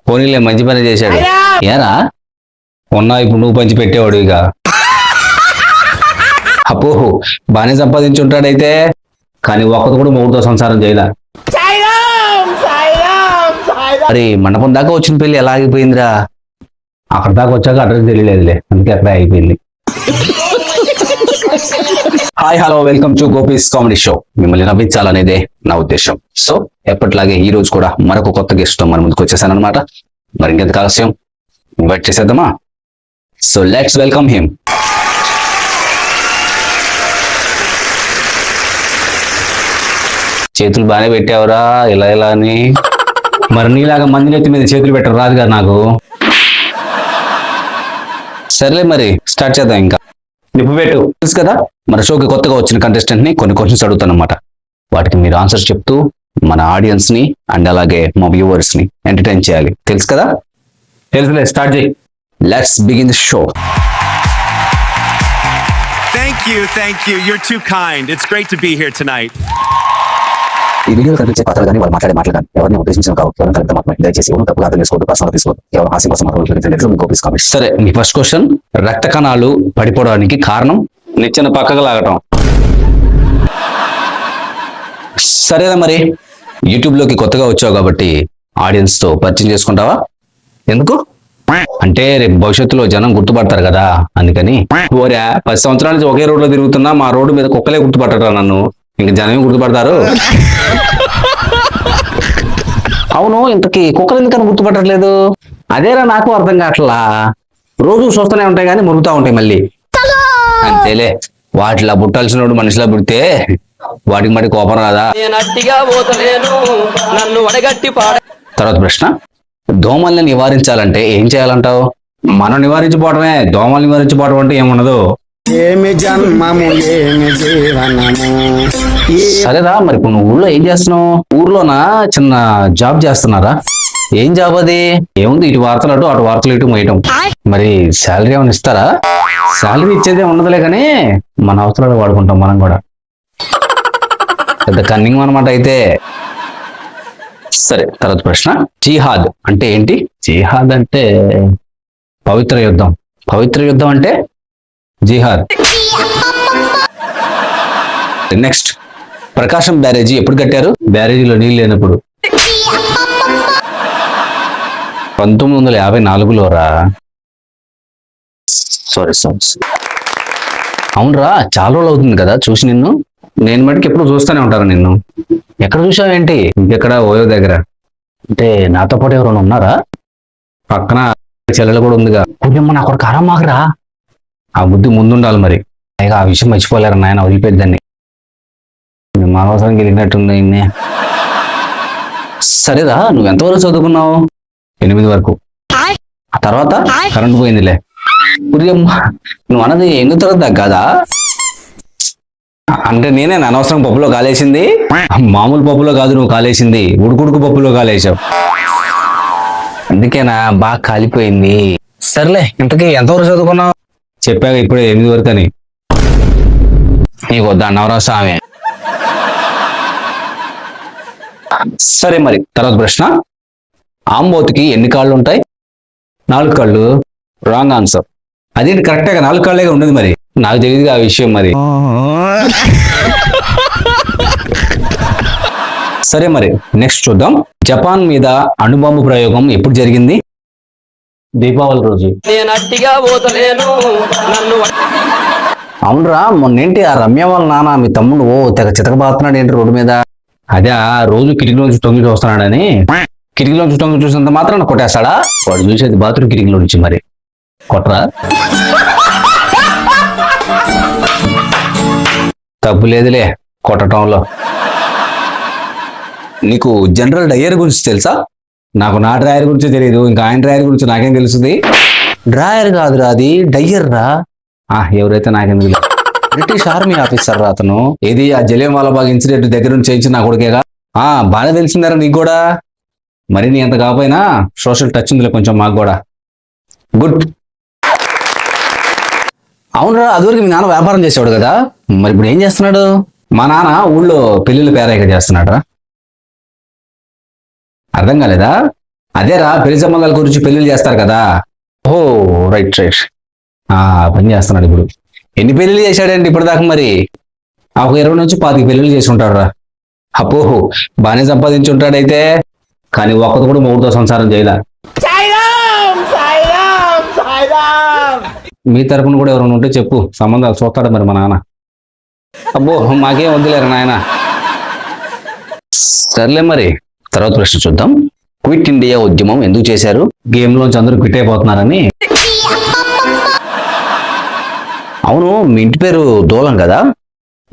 పోనీలే మంచి పని చేశాడు. ఏరా ఉన్నా ఇప్పుడు నువ్వు పంచి పెట్టేవాడు ఇక. అప్పో బాగానే సంపాదించుంటాడైతే, కానీ ఒక్కడు కూడా మూడుతో సంసారం చేయలే. మరి మండపం దాకా వచ్చిన పెళ్లి ఎలా ఆగిపోయిందిరా? అక్కడ దాకా వచ్చాక అడ్రస్ తెలియలేదులే, అందుకే అక్కడ అయిపోయింది. Hi hello welcome to gopis comedy show. మిమ్మల్ని నవ్వించాలనేదే నా ఉద్దేశం. సో ఎప్పటిలాగే ఈ రోజు కూడా మరొక కొత్త గెస్ట్ మన ముందుకు వచ్చేసాను అనమాట. మరి ఇంకెంత ఆలస్యం, ఇన్వైట్ చేసేద్దామా? So let's welcome him. చేతులు బాగానే పెట్టావురా ఇలా ఇలా అని. మరి నీలాగా మంది నెత్తి మీద చేతులు పెట్టరు రాదు కదా నాకు. సర్లే మరి స్టార్ట్ చేద్దాం. ఇంకా నిప్పు పెట్టు. తెలుసు కదా మన షోకి కొత్తగా వచ్చిన కంటెస్టెంట్ ని కొన్ని క్వశ్చన్స్ అడుగుతాను అనమాట. వాటికి మీరు ఆన్సర్స్ చెప్తూ మన ఆడియన్స్ ని అండ్ అలాగే మా వ్యూవర్స్ ని ఎంటర్టైన్ చేయాలి. తెలుసు కదా? తెలుసులే, స్టార్ట్ చేయి. Let's begin the show. Thank you. You're too kind. It's great to be here tonight. ఈ వీడియోలో కనిపించే పాత్రలు కానీ వాళ్ళు మాట్లాడే మాటలు కానీ ఎవరిని ఉద్దేశించిన కావు. ఎవరిని కలిపితే మాత్రమే. దయచేసి ఎవరు తప్పుగా అర్థం చేసుకోవద్దు, పర్సనల్ తీసుకోవద్దు. కేవలం హాస్యం కోసం మాత్రం. సరే, మీ ఫస్ట్ క్వశ్చన్. రక్త కణాలు పడిపోవడానికి కారణం? నిచ్చెన పక్కకు లాగటం. సరేనా, మరి యూట్యూబ్ లోకి కొత్తగా వచ్చావు కాబట్టి ఆడియన్స్ తో పరిచయం చేసుకుంటావా? ఎందుకు అంటే రేపు భవిష్యత్తులో జనం గుర్తుపడతారు కదా, అందుకని. ఓరా 10 సంవత్సరాల నుంచి ఒకే రోడ్ లో తిరుగుతున్నా, మా రోడ్డు మీద కుక్కలే గుర్తుపట్టరా నన్ను, ఇంక జనం గుర్తుపడతారు. అవును, ఇంతకీ కుక్కలు ఎందుకని గుర్తుపట్టట్లేదు? అదేరా నాకు అర్థం కావట్లా. రోజు చూస్తూనే ఉంటాయి కానీ మురుగుతా ఉంటాయి మళ్ళీ. అంతేలే, వాటిలా పుట్టాల్సిన మనిషిలా పుడితే వాటికి మరి కోపం రాదా? తర్వాత ప్రశ్న. దోమల్ని నివారించాలంటే ఏం చేయాలంటావు? మనం నివారించిపోవడమే, దోమల్ని నివారించిపోవడం అంటే ఏముండదు. సరేరా, మరి ఇప్పుడు నువ్వు ఊళ్ళో ఏం చేస్తున్నావు? ఊర్లోనా చిన్న జాబ్ చేస్తున్నారా? ఏం జాబ్ అది? ఏముంది, ఇటు వార్తలు అటు, అటు వార్తలు ఇటు మోయటం. మరి శాలరీ ఏమైనా ఇస్తారా? శాలరీ ఇచ్చేదే ఉండదులే కానీ మన అవసరాలు వాడుకుంటాం మనం కూడా. పెద్ద కన్నింగ్ అనమాట అయితే. సరే, తర్వాత ప్రశ్న. జిహాద్ అంటే ఏంటి? జిహాద్ అంటే పవిత్ర యుద్ధం. పవిత్ర యుద్ధం అంటే జిహాద్. నెక్స్ట్. ప్రకాశం బ్యారేజీ ఎప్పుడు కట్టారు? బ్యారేజీలో నీళ్ళు లేనప్పుడు. 1954లో రా. సారీ. అవునరా, చాలా రోజులు అవుతుంది కదా చూసి నిన్ను. నేను మటుకు ఎప్పుడు చూస్తూనే ఉంటాను నిన్ను. ఎక్కడ చూసావేంటి? ఇంకెక్కడ? ఓయో దగ్గర. అంటే నాతో పాటు ఎవరైనా ఉన్నారా? పక్కన చెల్లెలు కూడా ఉందిగా. కొంచెం నా కొడుకు ఆరామాగరా. ఆ బుద్ధి ముందుండాలి మరి. పైగా ఆ విషయం మర్చిపోలేరు నాయన, వదిలిపెద్దాన్ని. మానవసరం గెలిగినట్టుంది ఇన్నే. సరేరా, నువ్వు ఎంతవరకు చదువుకున్నావు? 8 వరకు. ఆ తర్వాత కరెంట్ పోయిందిలే. నువ్వు అన్నది 8వ తరగతి దాకా కాదా? అంటే నేనే అనవసరం పప్పులో కాలేసింది. మామూలు పప్పులో కాదు నువ్వు కాలేసింది, ఉడుకుడుకు పప్పులో కాలేసావు. అందుకేనా బాగా కాలిపోయింది. సర్లే, ఇంతకీ ఎంతవరకు చదువుకున్నావు? చెప్పాక ఇప్పుడే 8 వరకు అని. నీకు వద్దా అన్నవరా స్వామి. సరే, మరి తర్వాత ప్రశ్న. ఆంబోతుకి ఎన్ని కాళ్ళు ఉంటాయి? 4 కాళ్ళు. Wrong answer. అదేంటి, కరెక్ట్గా 4 కాళ్ళేగా ఉండదు. మరి నాకు తెలియదుగా ఆ విషయం మరి. సరే, మరి నెక్స్ట్ చూద్దాం. జపాన్ మీద అణుబాంబు ప్రయోగం ఎప్పుడు జరిగింది? దీపావళి రోజు. అవునరా, మొన్నేంటి ఆ రమ్య వాళ్ళ నాన్న మీ తమ్ముడు తెగ చితకబాతున్నాడు ఏంటి రోడ్డు మీద? అదే రోజు కిటికీలోంచి తొంగి చూస్తున్నాడని. కిటికీలోంచి తొంగి చూసినంత మాత్రాన కొట్టేస్తాడా? వాడు చూసేది బాత్రూమ్ కిటికీలో నుంచి, మరి కొట్టరా? తప్పు లేదులే కొట్టడంలో. నీకు జనరల్ డయర్ గురించి తెలుసా? నాకు నా డ్రాయర్ గురించి తెలియదు, ఇంకా ఆయన డ్రాయర్ గురించి నాకేం తెలుస్తుంది? డ్రాయర్ కాదురా, అది డయ్యర్ రా. ఎవరైతే నాకెందుకు. బ్రిటిష్ ఆర్మీ ఆఫీసర్ రా అతను. ఏది ఆ జలియన్వాలా బాగ్ ఇన్సిడెంట్ దగ్గర నుంచి చేయించి నా కొడుకేగా. బాగానే తెలిసిందారా నీకు కూడా. మరి నీ అంత కాకపోయినా సోషల్ టచ్ ఉందిలే కొంచెం మాకు కూడా. గుడ్. అవునరా, అదివరకు మీ నాన్న వ్యాపారం చేసేవాడు కదా, మరి ఇప్పుడు ఏం చేస్తున్నాడు? మా నాన్న ఊళ్ళో పెళ్లిళ్ళు పేరాయిగా చేస్తున్నాడు రా. అర్థం కాలేదా? అదేరా పెళ్లి సంబంధాల గురించి పెళ్లిళ్ళు చేస్తారు కదా. ఓ రైట్ రైట్. పని చేస్తున్నాడు ఇప్పుడు. ఎన్ని పెళ్లిళ్ళు చేశాడండి ఇప్పటిదాకా మరి? ఒక 20 నుంచి 25 పెళ్లిళ్ళు చేసి ఉంటాడు రా. అప్పో బాగానే సంపాదించి ఉంటాడైతే. కానీ ఒక్కడు కూడా మొగుడుతో సంసారం చేయలే. మీ తరపున కూడా ఎవరైనా ఉంటే చెప్పు, సంబంధాలు చూస్తాడు మరి మా నాన్న. అబ్బో మాకేం వద్దులేరు నాయన. సర్లే మరి తర్వాత ప్రశ్న చూద్దాం. క్విట్ ఇండియా ఉద్యమం ఎందుకు చేశారు? గేమ్ లోంచి అందరూ క్విట్ అయిపోతున్నారని. అవును, మీ ఇంటి పేరు దూలం కదా,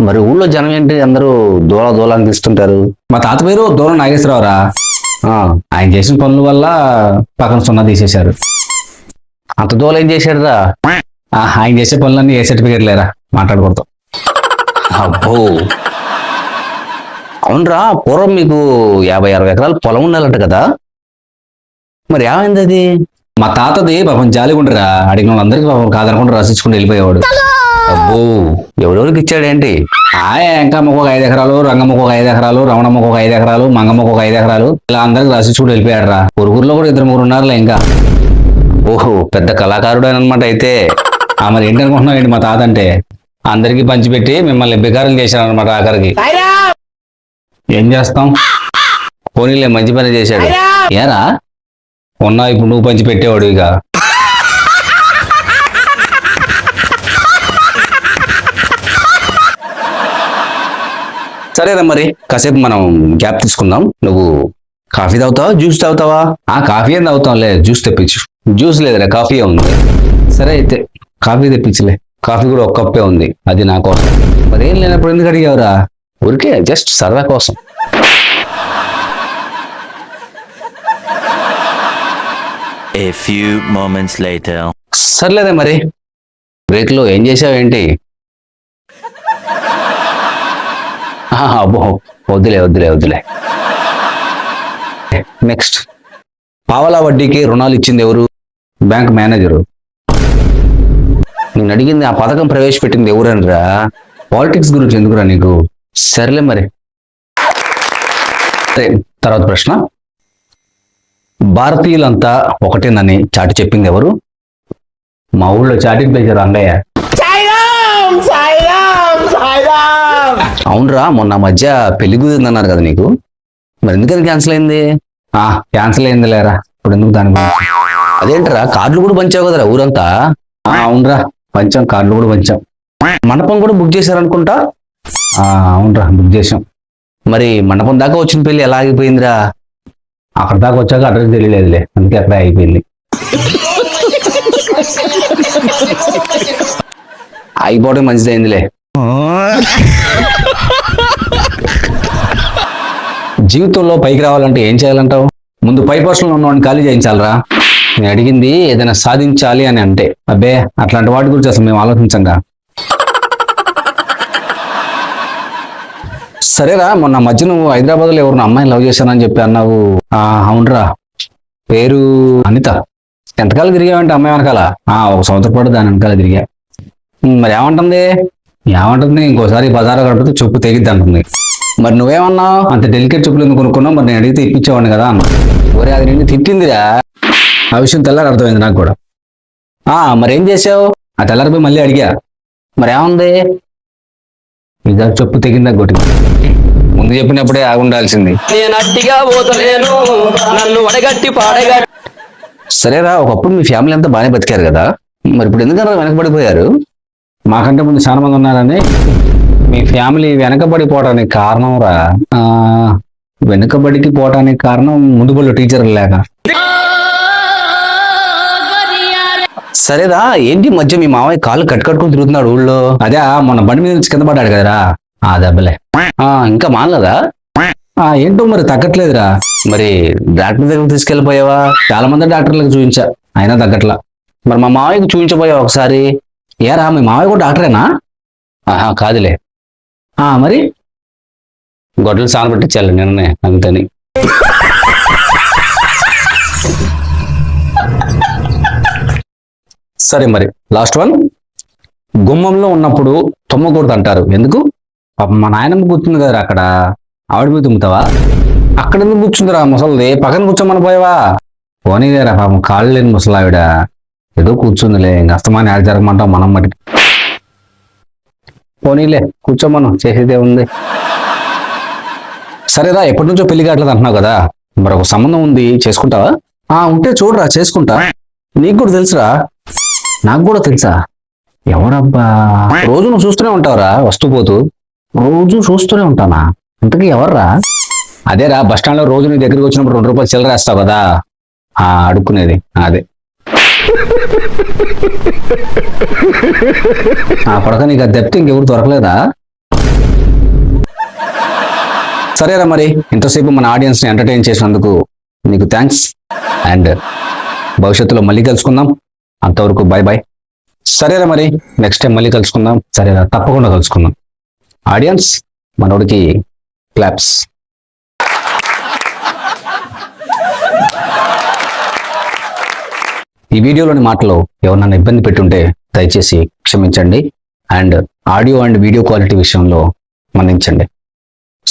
మరి ఊళ్ళో జనం ఏంటి అందరూ దూలాన్ని తీస్తుంటారు? మా తాత పేరు దూలం నాగేశ్వరరావురా. ఆయన చేసిన పనుల వల్ల పక్కన 0 తీసేశారు. అంత దూలం ఏం చేశాడు రా? ఆయన చేసే పనులన్నీ ఏ సర్టిఫికేట్ లేరా, మాట్లాడకూడదు. అబ్బో అవునరా, పూర్వం మీకు 50-60 ఎకరాలు పొలం ఉండాలంట కదా, మరి ఏమైంది అది? మా తాతది పాపం జాలిగా ఉండరా, అడిగిన వాళ్ళందరికీ పాపం కాదనకుండా రాసించుకుని వెళ్ళిపోయేవాడు. అబ్బో ఎవరెవరికి ఇచ్చాడేంటి? ఎంకమ్మకు ఒక 5 ఎకరాలు, రంగమ్మకు ఒక 5 ఎకరాలు, రమణమ్మకు ఒక 5 ఎకరాలు, మంగమ్మకు ఒక 5 ఎకరాలు, ఇలా అందరికి రాసించుకుని వెళ్ళిపోయాడు రా. ఊరుగురులో కూడా 2-3 ఉన్నారులే ఇంకా. ఓహో పెద్ద కళాకారుడు అనమాట అయితే. మరి ఏంటనుకుంటున్నావు ఏంటి మా తాత అంటే? అందరికీ పంచిపెట్టి మిమ్మల్ని బికారం చేశారనమాట ఆఖరికి. ఏం చేస్తాం, పోనీలే మంచి పని చేశాడు. ఏరా ఉన్నా ఇప్పుడు నువ్వు పంచి పెట్టేవాడు ఇక. సరేరా మరి కాసేపు మనం గ్యాప్ తీసుకుందాం. నువ్వు కాఫీ తాగుతావా జ్యూస్ తాగుతావా? కాఫీ ఏం తాగుతాంలే, జ్యూస్ తెప్పించు. జ్యూస్ లేదురా, కాఫీ ఉంది. సరే అయితే కాఫీ తెప్పించలే. కాఫీ కూడా ఒక కప్పే ఉంది, అది నా కోసం. మరి ఏం లేనప్పుడు ఎందుకు అడిగావురా? ఊరికే జస్ట్ సరదా కోసం. A few moments later. సర్లేదే మరి బ్రేక్ లో ఏం చేసావేంటి? అబ్బో వద్దులే. నెక్స్ట్, పావలా వడ్డీకి రుణాలు ఇచ్చింది ఎవరు? Bank manager. నేను అడిగింది ఆ పథకం ప్రవేశపెట్టింది ఎవరనిరా, పాలిటిక్స్ గురించి ఎందుకురా నీకు? సర్లే మరి. తర్వాత ప్రశ్న, భారతీయులంతా ఒకటేనని చాటి చెప్పింది ఎవరు? మా ఊళ్ళో చాటింగ్ ప్లేజర్ రంగయ్య. అవునరా, మొన్న మధ్య పెళ్లి కుదిరిందన్నారు కదా నీకు, మరి ఎందుకని క్యాన్సిల్ అయింది? క్యాన్సిల్ అయింది లేరా, ఇప్పుడు ఎందుకు దాని గురించి? అదేంటరా, కార్డులు కూడా పంచావు కదరా ఊరంతా? అవునరా పంచాం, కార్డులు కూడా పంచాం. మండపం కూడా బుక్ చేశారనుకుంటా. అవునరా బుక్ చేసాం. మరి మండపం దాకా వచ్చిన పెళ్లి ఎలా ఆగిపోయిందిరా? అక్కడ దాకా వచ్చాక అడ్రస్ తెలియలేదులే, అందుకే అక్కడే అయిపోయింది. అయిపోవడం మంచిదైందిలే. జీవితంలో పైకి రావాలంటే ఏం చేయాలంటావు? ముందు పై పోస్టులో ఉన్నవాడిని ఖాళీ చేయించాలరా. నేను అడిగింది ఏదైనా సాధించాలి అని అంటే. అబ్బే అట్లాంటి వాటి గురించి అసలు మేము ఆలోచించంగా. సరేరా, మొన్న మధ్య నువ్వు హైదరాబాద్ లో ఎవరిని అమ్మాయిని లవ్ చేశానని చెప్పి అన్నావు. అవునరా, పేరు అనిత. ఎంతకాలం తిరిగావంటే అమ్మాయి వెనకాల? 1 సంవత్సరం పాటు దాని వెనకాల తిరిగా. మరి ఏమంటుంది? ఇంకోసారి బజారు కడితే చెప్పు తెగిద్ది అంటుంది. మరి నువ్వేమన్నావు? అంత డెలికేట్ చెప్పులు ఎందుకు కొనుక్కున్నావు? మరి నేను అడిగితే ఇప్పించేవాడిని కదా అన్నా. ఒరే అది నిన్ను తిట్టిందిరా. ఆ విషయం తెల్లారి అర్థమైంది నాకు కూడా. మరి ఏం చేసావు? ఆ తెల్లారిపోయి మళ్ళీ అడిగా, మరి ఏముంది? ఇదా చెప్పు తెగిందా కొట్టి. ముందు చెప్పినప్పుడే ఆగుండాల్సింది. సరేరా, ఒకప్పుడు మీ ఫ్యామిలీ అంతా బాగానే బతికారు కదా, మరి ఇప్పుడు ఎందుకన్నా వెనకబడిపోయారు? మాకంటే ముందు చాలా మంది ఉన్నారని. మీ ఫ్యామిలీ వెనకబడిపోవడానికి కారణం రా, వెనుకబడికి పోవటానికి కారణం ముందు బళ్ళు టీచర్లు లేక. సరేరా, ఏంటి మధ్య మీ మావయ్య కాళ్ళు కట్టుకట్టుకుని తిరుగుతున్నాడు ఊళ్ళో? అదే మొన్న బండి మీద నుంచి కింద పడ్డాడు కదరా, దెబ్బలే. ఇంకా మానలేదా? ఏంటో మరి తగ్గట్లేదురా. మరి డాక్టర్ దగ్గర తీసుకెళ్ళిపోయావా? చాలా మంది డాక్టర్లకు చూపించా, అయినా తగ్గట్లా. మరి మా మావయ్యకి చూపించబోయావా ఒకసారి? ఏరా మీ మావయ్య కూడా డాక్టరేనా? కాదులే. మరి గొడ్డలు సాన పెట్టించాలి నిన్ననే అంతని. సరే మరి లాస్ట్ వన్, గుమ్మంలో ఉన్నప్పుడు తుమ్మకూడదు అంటారు ఎందుకు? మా నాయనమ్మ కూర్చుంది కదరా అక్కడ, ఆవిడ మీద తుమ్ముతావా? అక్కడ ఎందుకు కూర్చుందిరా ముసలిది, పక్కన కూర్చోమని పోయావా? పోనీలేరా పాపం కాళ్ళు లేని ముసలావిడ ఏదో కూర్చుందిలే ఇంక అస్తమాని ఆడ జరగమంటాం మనం మటుకి. పోనీలే కూర్చోమను, చేసేదే ఉంది. సరేదా, ఎప్పటి నుంచో పెళ్లి కావట్లేదు అంటున్నావు కదా, మరి ఒక సంబంధం ఉంది, చేసుకుంటావా? ఉంటే చూడరా, చేసుకుంటా. నీకు కూడా తెలుసురా. నాకు కూడా తెలుసా? ఎవరబ్బా? రోజు నువ్వు చూస్తూనే ఉంటావురా, వస్తూ పోతూ. రోజు చూస్తూనే ఉంటానా? ఇంతకీ ఎవర్రా? అదేరా, బస్ స్టాండ్ లో రోజు నీ దగ్గరికి వచ్చినప్పుడు 2 రూపాయలు చిల్లర వేస్తావు కదా, అడుక్కునేది అదే. కొడక, నీకు అది తప్పితే ఇంకెవరు దొరకలేదా? సరేరా, మరి ఇంతసేపు మన ఆడియన్స్ ని ఎంటర్టైన్ చేసినందుకు నీకు థ్యాంక్స్. అండ్ భవిష్యత్తులో మళ్ళీ కలుసుకుందాం. అంతవరకు బాయ్ బాయ్. సరేరా, మరి నెక్స్ట్ టైం మళ్ళీ కలుసుకుందాం. సరేరా, తప్పకుండా కలుసుకుందాం. ఆడియన్స్, మనోడికి క్లాప్స్. ఈ వీడియోలోని మాటలు ఎవరన్నా ఇబ్బంది పెట్టుంటే దయచేసి క్షమించండి. And audio and video quality విషయంలో మన్నించండి.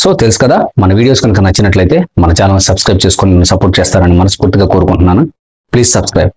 సో తెలుసు కదా, మన వీడియోస్ కనుక నచ్చినట్లయితే మన ఛానల్ సబ్స్క్రైబ్ చేసుకొని సపోర్ట్ చేస్తారని మనస్ఫూర్తిగా కోరుకుంటున్నాను. Please subscribe.